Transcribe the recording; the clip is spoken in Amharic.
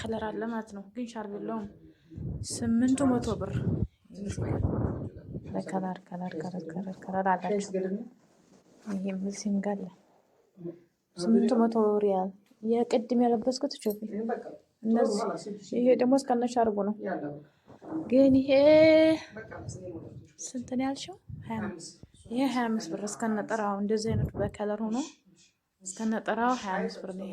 ከለር አለ ማለት ነው ግን ሻርብ የለውም 800 ብር ለከለር ከለር አላችሁ ይሄም ሲንጋለ 800 ሪያል የቅድም ያለበስኩት ቾፊ እነዚህ ይሄ ደግሞ እስከነ ሻርቡ ነው ግን ይሄ ስንት ነው ያልሽው 25 ይሄ 25 ብር እስከነ ጠራው እንደዚህ አይነት በከለር ሆኖ እስከነ ጠራው 25 ብር ነው